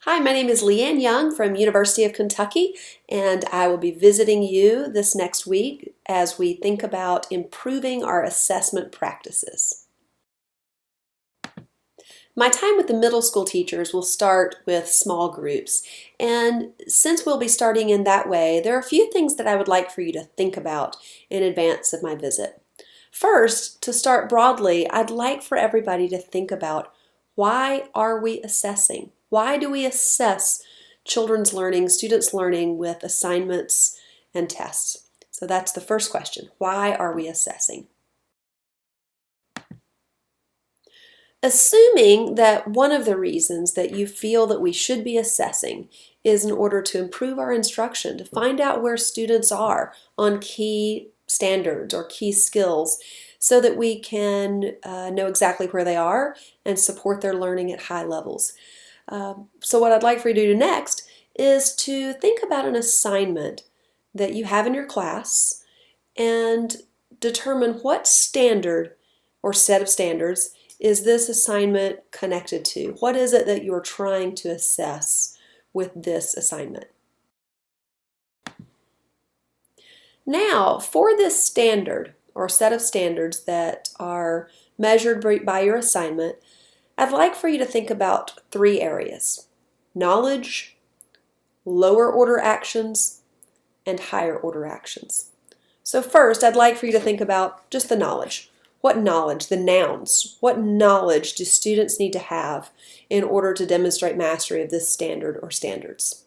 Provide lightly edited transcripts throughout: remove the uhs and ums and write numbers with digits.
Hi, my name is Leanne Young from University of Kentucky, and I will be visiting you this next week as we think about improving our assessment practices. My time with the middle school teachers will start with small groups, and since we'll be starting in that way, there are a few things that I would like for you to think about in advance of my visit. First, to start broadly, I'd like for everybody to think about why are we assessing? Why do we assess children's learning, students' learning with assignments and tests? So that's the first question. Why are we assessing? Assuming that one of the reasons that you feel that we should be assessing is in order to improve our instruction, to find out where students are on key standards or key skills so that we can know exactly where they are and support their learning at high levels. So what I'd like for you to do next is to think about an assignment that you have in your class and determine what standard or set of standards is this assignment connected to. What is it that you're trying to assess with this assignment? Now, for this standard or set of standards that are measured by your assignment, I'd like for you to think about three areas: knowledge, lower order actions, and higher order actions. So first, I'd like for you to think about just the knowledge. What knowledge, the nouns, what knowledge do students need to have in order to demonstrate mastery of this standard or standards?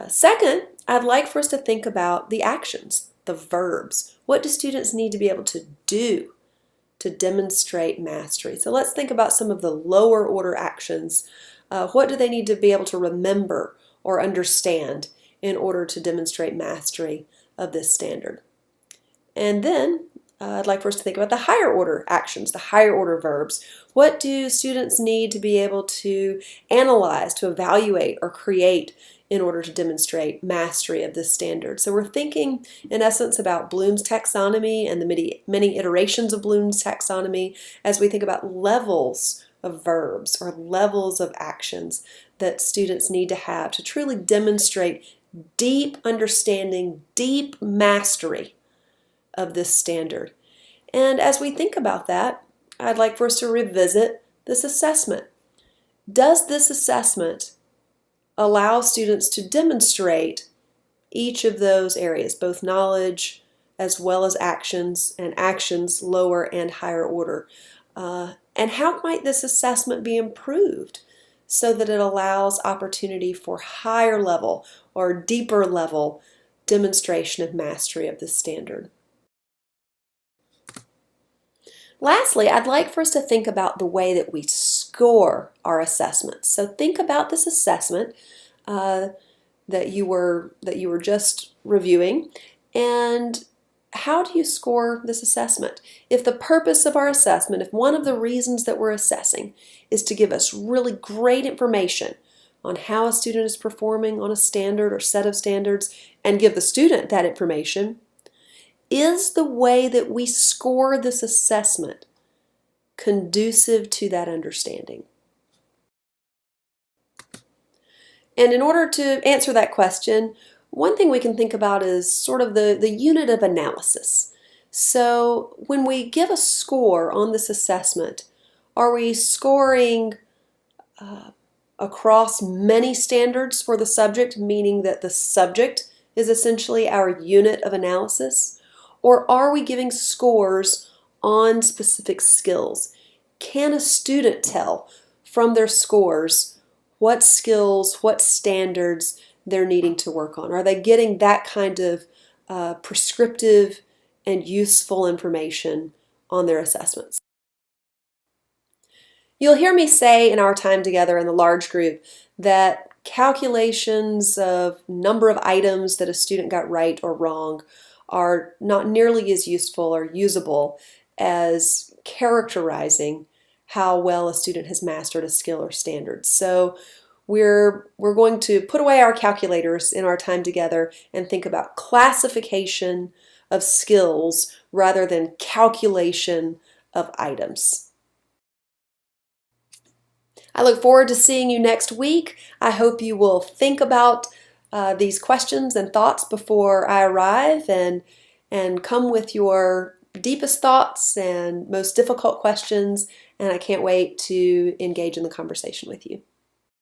Second, I'd like for us to think about the actions, the verbs. What do students need to be able to do to demonstrate mastery? So let's think about some of the lower order actions. What do they need to be able to remember or understand in order to demonstrate mastery of this standard? And then I'd like for us to think about the higher order actions, the higher order verbs. What do students need to be able to analyze, to evaluate, or create in order to demonstrate mastery of this standard? So we're thinking, in essence, about Bloom's taxonomy and the many iterations of Bloom's taxonomy as we think about levels of verbs or levels of actions that students need to have to truly demonstrate deep understanding, deep mastery of this standard. And as we think about that, I'd like for us to revisit this assessment. Does this assessment allow students to demonstrate each of those areas, both knowledge as well as actions, and actions lower and higher order? And how might this assessment be improved so that it allows opportunity for higher level or deeper level demonstration of mastery of this standard? Lastly, I'd like for us to think about the way that we score our assessments. So think about this assessment that you were just reviewing, and how do you score this assessment? If the purpose of our assessment, if one of the reasons that we're assessing is to give us really great information on how a student is performing on a standard or set of standards and give the student that information, is the way that we score this assessment conducive to that understanding? And in order to answer that question, one thing we can think about is sort of the unit of analysis. So when we give a score on this assessment, are we scoring across many standards for the subject, meaning that the subject is essentially our unit of analysis? Or are we giving scores on specific skills? Can a student tell from their scores what skills, what standards they're needing to work on? Are they getting that kind of prescriptive and useful information on their assessments? You'll hear me say in our time together in the large group that calculations of number of items that a student got right or wrong are not nearly as useful or usable as characterizing how well a student has mastered a skill or standard. So we're going to put away our calculators in our time together and think about classification of skills rather than calculation of items. I look forward to seeing you next week. I hope you will think about these questions and thoughts before I arrive and come with your deepest thoughts and most difficult questions, and I can't wait to engage in the conversation with you.